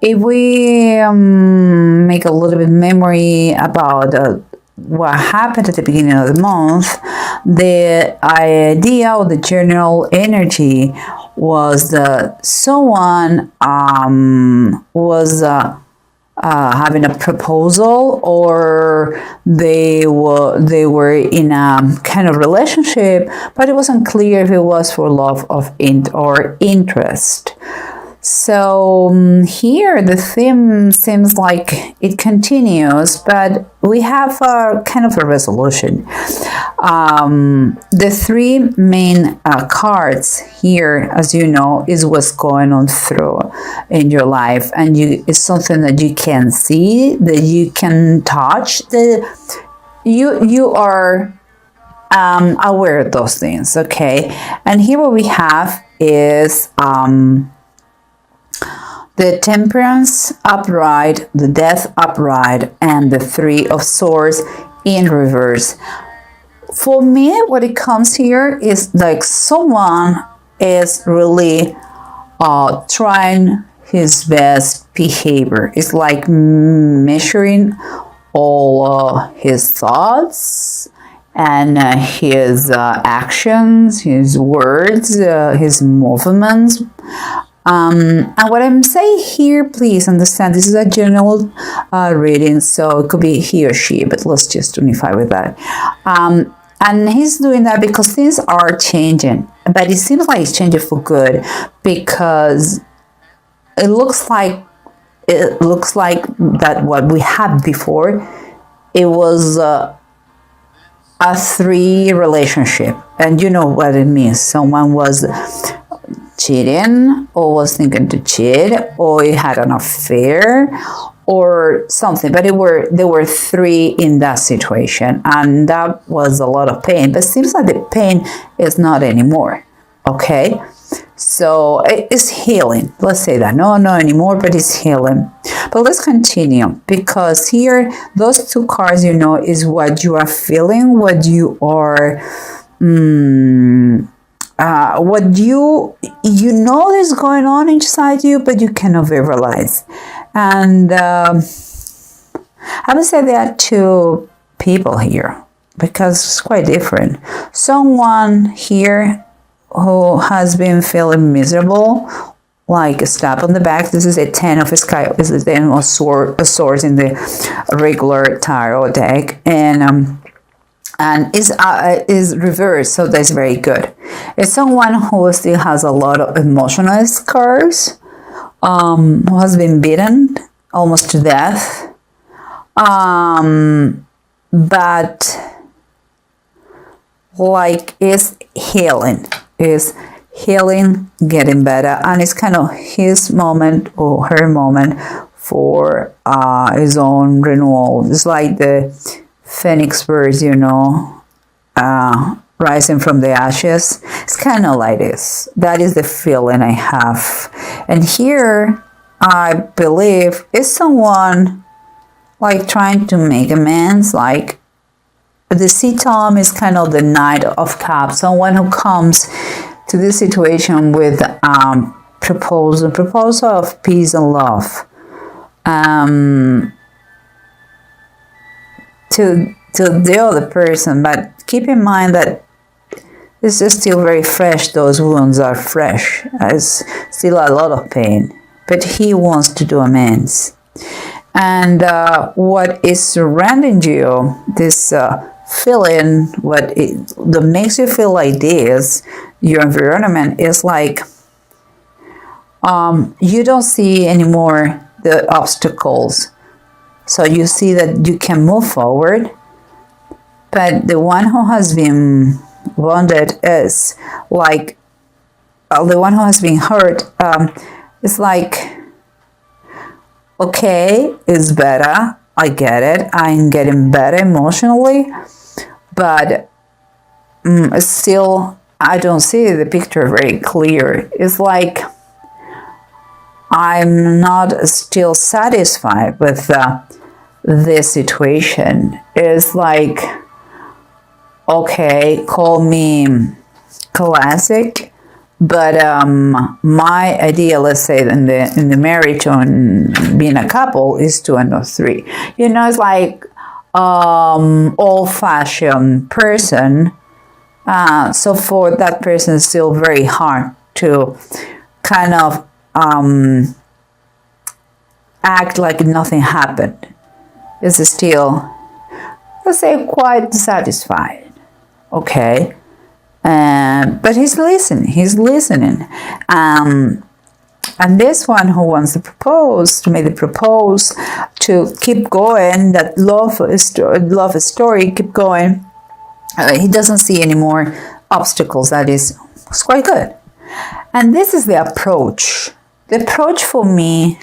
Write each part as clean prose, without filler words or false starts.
if we make a little bit memory about what happened at the beginning of the month, the idea or the general energy was that someone was having a proposal, or they were in a kind of relationship, but it wasn't clear if it was for love or interest. So here the theme seems like it continues, but we have a kind of a resolution. The three main cards here, as you know, is what's going on through in your life, and it's something that you can see, that you can touch, that you are aware of those things. Okay, and here what we have is the Temperance upright, the Death upright, and the Three of Swords in reverse. For me, what it comes here is like someone is really trying his best behavior. It's like measuring all his thoughts and his actions, his words, his movements. And what I'm saying here, please understand, this is a general reading, so it could be he or she, but let's just unify with that. And he's doing that because things are changing, but it seems like it's changing for good, because it looks like that what we had before, it was a three relationship, and you know what it means. Someone was cheating, or was thinking to cheat, or he had an affair or something, but there were three in that situation, and that was a lot of pain. But it seems like the pain is not anymore. Okay, so it's healing, let's say that. No anymore, but it's healing. But let's continue, because here those two cards, you know, is what you are feeling, what you are what you know is going on inside you, but you cannot verbalize. And I would say there are two people here, because it's quite different. Someone here who has been feeling miserable, like a slap on the back. This is a 10 of sky, this is the 10 of swords in the regular tarot deck, and is reversed, so that's very good. It's someone who still has a lot of emotional scars, who has been beaten almost to death, but like is healing, getting better, and it's kind of his moment or her moment for his own renewal. It's like the Phoenix birds, you know, rising from the ashes. It's kind of like this. That is the feeling I have. And here, I believe, is someone like trying to make amends. Like the C-Tom is kind of the Knight of Cups. Someone who comes to this situation with proposal of peace and love. To the other person, but keep in mind that this is still very fresh. Those wounds are fresh. There's still a lot of pain, but he wants to do amends. And what is surrounding you, this feeling, that makes you feel like this, your environment is like you don't see anymore the obstacles. So you see that you can move forward, but the one who has been wounded is like, the one who has been hurt is like, okay, it's better, I get it, I'm getting better emotionally, but still, I don't see the picture very clear. It's like, I'm not still satisfied with this situation. It's like, okay, call me classic, But my idea, let's say, in the marriage or in being a couple, is 2 and not 3. You know, it's like old-fashioned person. So for that person, it's still very hard to kind of act like nothing happened. It's still, let's say, quite satisfied. Okay. But he's listening. And this one who wants to propose, to make the propose, to keep going, that love story, keep going. He doesn't see any more obstacles. That is, it's quite good. And this is the approach. The approach for me,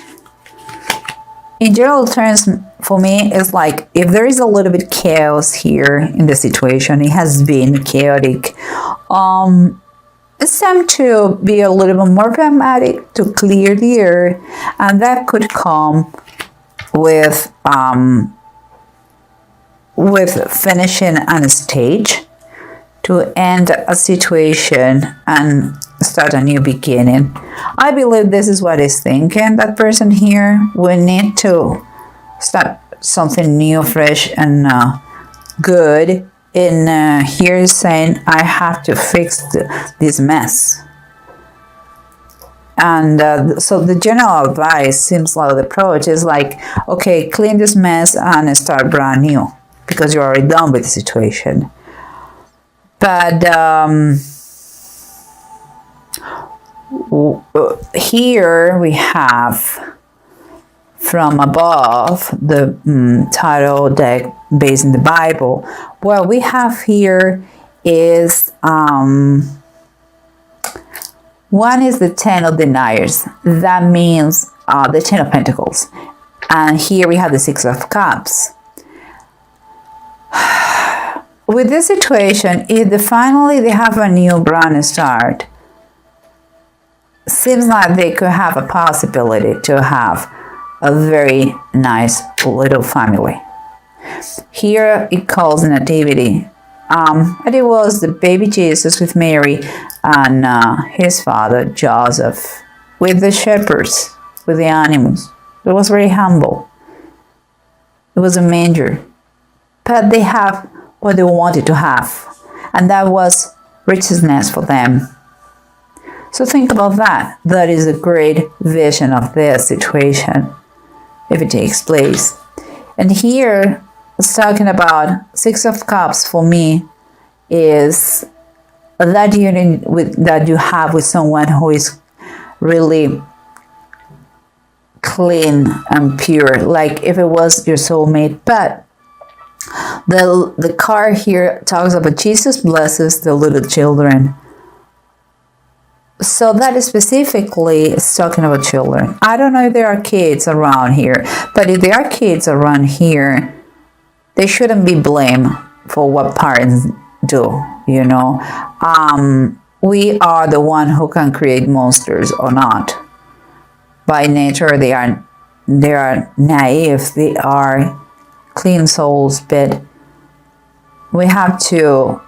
in general terms, for me, is like, if there is a little bit chaos here in the situation, it has been chaotic. It's time to be a little bit more pragmatic, to clear the air, and that could come with finishing on a stage, to end a situation and start a new beginning. I believe this is what is thinking that person here. We need to start something new, fresh, and good. And here is saying, I have to fix this mess. And so the general advice seems like the approach is like, okay, clean this mess and start brand new, because you're already done with the situation. But here we have from above the tarot deck based in the Bible. What we have here is one is the 10 of deniers. That means the 10 of pentacles. And here we have the 6 of cups. With this situation, if finally they have a new brand start, seems like they could have a possibility to have a very nice little family. Here it calls nativity. And it was the baby Jesus with Mary and his father Joseph with the shepherds, with the animals. It was very humble. It was a manger. But they have what they wanted to have, and that was richness for them. So think about that. That is a great vision of this situation if it takes place. And here it's talking about 6 of cups. For me, is that union that you have with someone who is really clean and pure, like if it was your soulmate. But the card here talks about Jesus blesses the little children. So that is specifically is talking about children. I don't know if there are kids around here, but if there are kids around here, they shouldn't be blamed for what parents do, you know. We are the one who can create monsters or not. By nature, they are naive, they are clean souls, but we have to,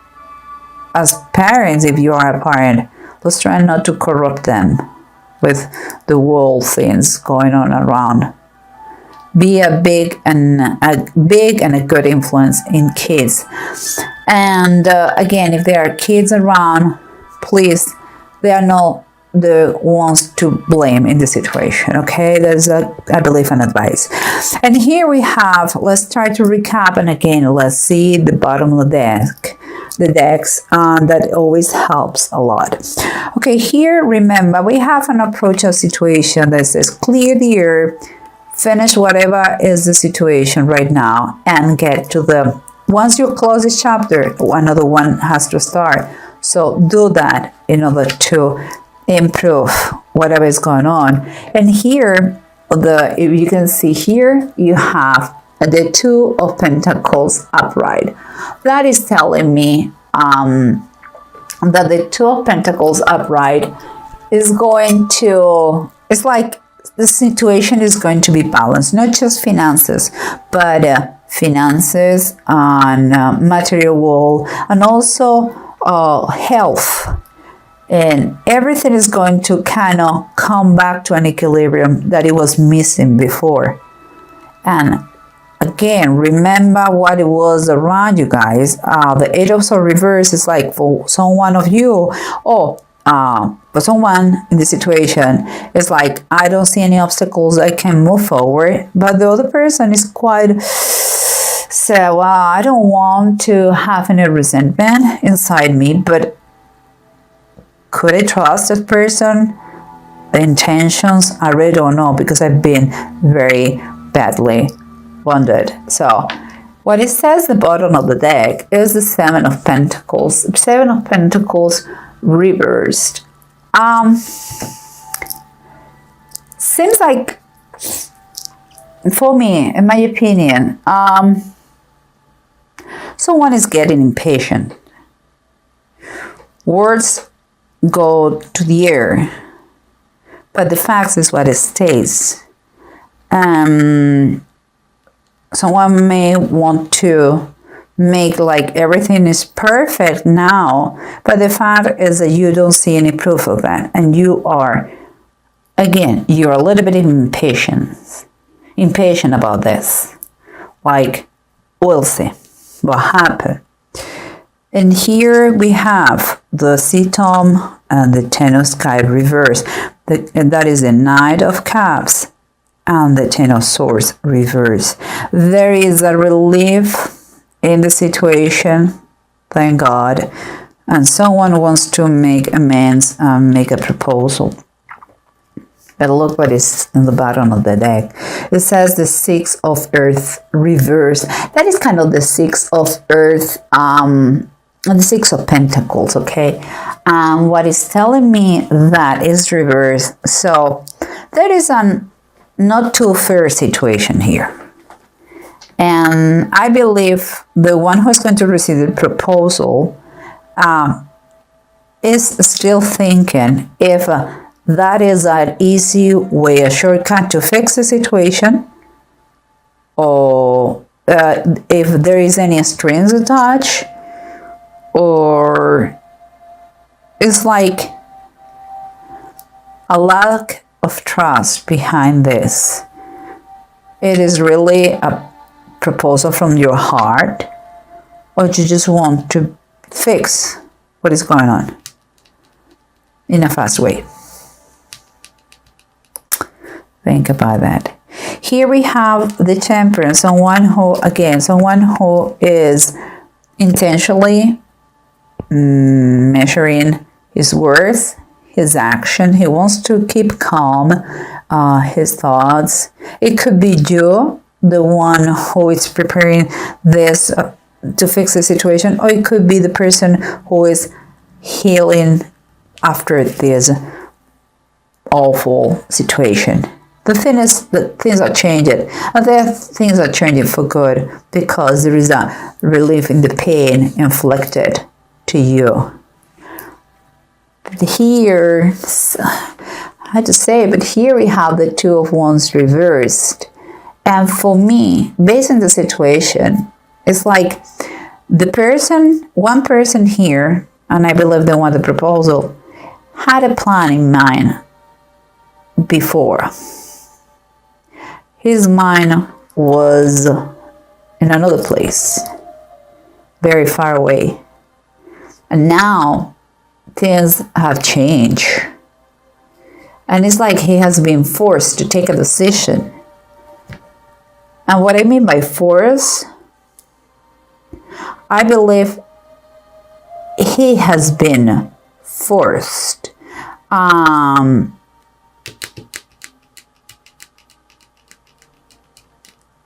as parents, if you are a parent, let's try not to corrupt them with the world things going on around. Be a big and a good influence in kids. And again, if there are kids around, please, they are not the ones to blame in the situation. Okay, there's I believe an advice. And here we have, let's try to recap, and again let's see the bottom of the decks, that always helps a lot. Okay, here remember we have an approach of situation that says clear the air, finish whatever is the situation right now, and get to the, once you close this chapter, another one has to start. So do that in order to improve whatever is going on. And here, if you can see here, you have the 2 of Pentacles upright. That is telling me that the 2 of Pentacles upright is going to, it's like the situation is going to be balanced, not just finances, but finances and material world, and also health. and everything is going to kind of come back to an equilibrium that it was missing before. And again, remember what it was around you guys. The Eight of Swords reverse is like for someone of you, for someone in the situation, it's like, I don't see any obstacles, I can move forward. But the other person is quite, so I don't want to have any resentment inside me, but could I trust that person? The intentions, I really don't know, because I've been very badly wounded. So what it says at the bottom of the deck is the Seven of Pentacles. Seven of Pentacles reversed. Seems like, for me, in my opinion, someone is getting impatient. Words go to the air, but the fact is what it stays. Someone may want to make like everything is perfect now, but the fact is that you don't see any proof of that, and you are, again, you're a little bit impatient about this. Like, we'll see what happened. And here we have the Sea-Tom and the Ten of Sky reverse. And that is the Knight of Cups and the Ten of Swords reverse. There is a relief in the situation, thank God. And someone wants to make amends and make a proposal. But look what is in the bottom of the deck. It says the Six of Earth reverse. That is kind of the Six of Earth, the Six of Pentacles, okay? What is telling me that is reverse. So there is an not too fair situation here. And I believe the one who is going to receive the proposal is still thinking if that is an easy way, a shortcut to fix the situation, or if there is any strings attached, or it's like a lack of trust behind this. It is really a proposal from your heart, or you just want to fix what is going on in a fast way. Think about that. Here we have the Temperance, someone who is intentionally measuring his worth, his action. He wants to keep calm, his thoughts. It could be you, the one who is preparing this to fix the situation, or it could be the person who is healing after this awful situation. The thing is that things are changing, and things are changing for good, because there is a relief in the pain inflicted to you. But here, I had to say, but here we have the Two of Wands reversed. And for me, based on the situation, it's like one person here, and I believe the one the proposal, had a plan in mind before. His mind was in another place, very far away. And now things have changed. And it's like he has been forced to take a decision. And what I mean by force, I believe he has been forced.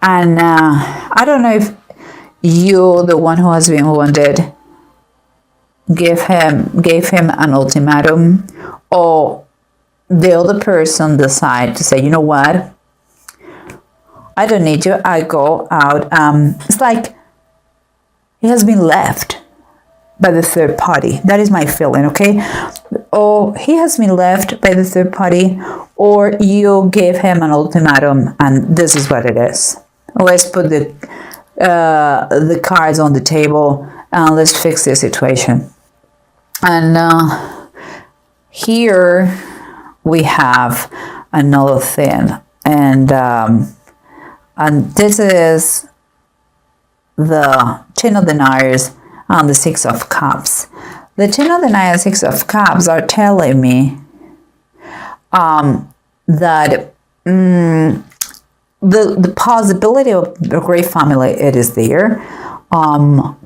And I don't know if you, the one who has been wounded, gave him an ultimatum, or the other person decide to say, you know what, I don't need you, I go out. It's like he has been left by the third party. That is my feeling, okay? Or he has been left by the third party, or you gave him an ultimatum, and this is what it is. Let's put the cards on the table and let's fix the situation. And here we have another thing, and this is the Ten of Deniers and the Six of Cups. The Ten of Deniers, Six of Cups are telling me that the possibility of a great family, it is there.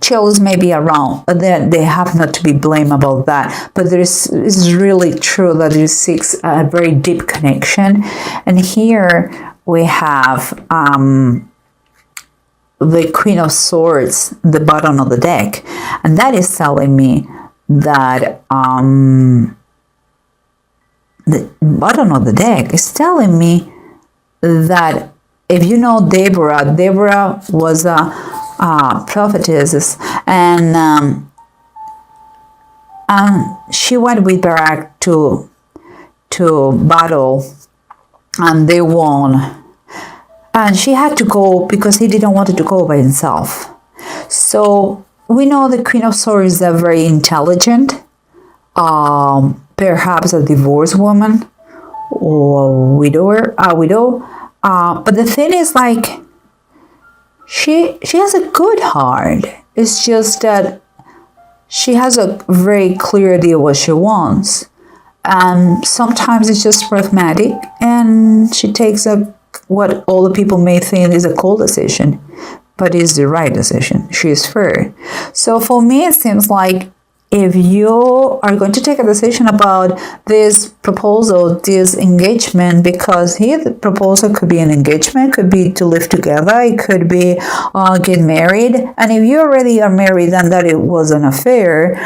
Chills may be around, but they have not to be blamed about that. But it's really true that it seeks a very deep connection. And here we have the Queen of Swords, the bottom of the deck, and that is telling me that the bottom of the deck is telling me that if you know Deborah was a prophetess, and she went with Barak to battle, and they won. And she had to go because he didn't want to go by himself. So we know the Queen of Swords is a very intelligent, perhaps a divorced woman or a widow. But the thing is, like, she has a good heart. It's just that she has a very clear idea what she wants. And sometimes it's just pragmatic, and she takes what all the people may think is a cold decision, but it's the right decision. She is fair. So for me, it seems like if you are going to take a decision about this proposal, this engagement, because here the proposal could be an engagement, could be to live together, it could be get married. And if you already are married and that it was an affair,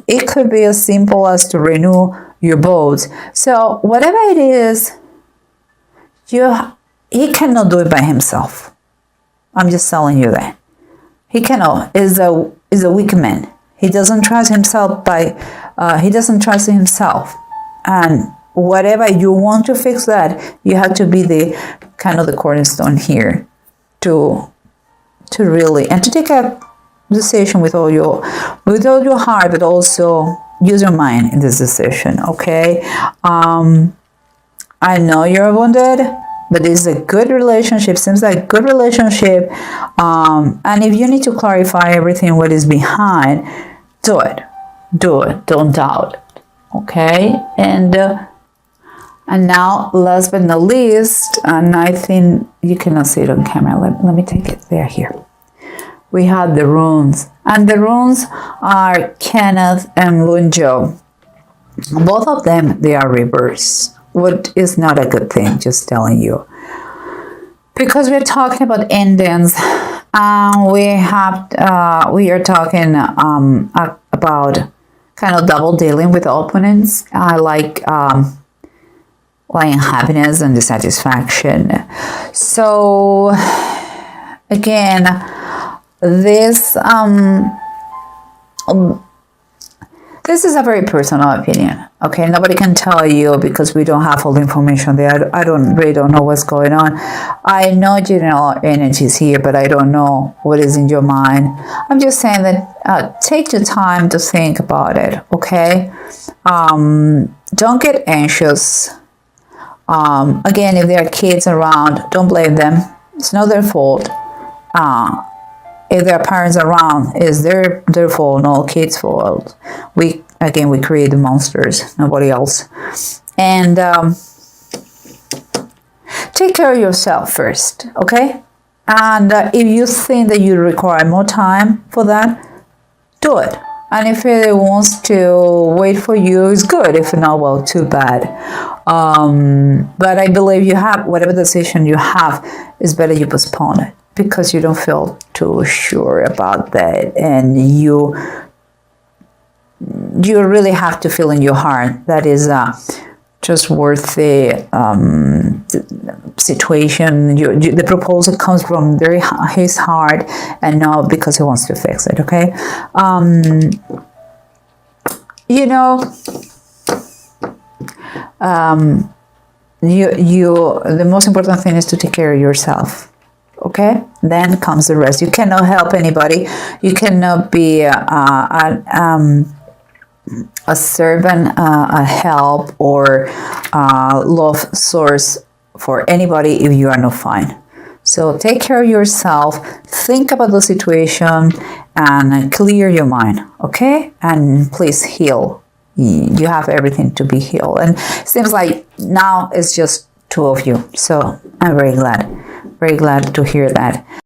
it could be as simple as to renew your vows. So whatever it is, he cannot do it by himself. I'm just telling you that. He cannot. Is a weak man. He doesn't trust himself he doesn't trust himself. And whatever you want to fix that, you have to be the kind of the cornerstone here to really, and to take a decision with all your heart, but also use your mind in this decision, okay? I know you're wounded, but it's a good relationship. Seems like a good relationship. And if you need to clarify everything, what is behind, do it. Don't doubt it. Okay? And now, last but not least, and I think you cannot see it on camera. Let me take it. They're here. We have the runes. And the runes are Kenneth and Lunjo. Both of them, they are reversed. What is not a good thing, just telling you. Because we're talking about endings. We are talking about kind of double dealing with opponents. I like happiness and dissatisfaction. So again, this this is a very personal opinion. Okay, nobody can tell you because we don't have all the information there. I really don't know what's going on. I know general energies here, but I don't know what is in your mind. I'm just saying that take the time to think about it. Okay, don't get anxious. Again, if there are kids around, don't blame them. It's not their fault. If there are parents around, it's their fault, no kids' fault. We create the monsters, nobody else. And take care of yourself first, okay? And if you think that you require more time for that, do it. And if it wants to wait for you, it's good. If not, well, too bad. But I believe you have, whatever decision you have, it's better you postpone it, because you don't feel too sure about that, and you really have to feel in your heart that is just worth the situation. The proposal comes from his heart, and not because he wants to fix it. Okay, the most important thing is to take care of yourself. Okay, then comes the rest. You cannot help anybody. You cannot be a servant, a help, or a love source for anybody if you are not fine. So take care of yourself, think about the situation, and clear your mind, okay? And please heal. You have everything to be healed. And it seems like now it's just two of you. So I'm very glad to hear that.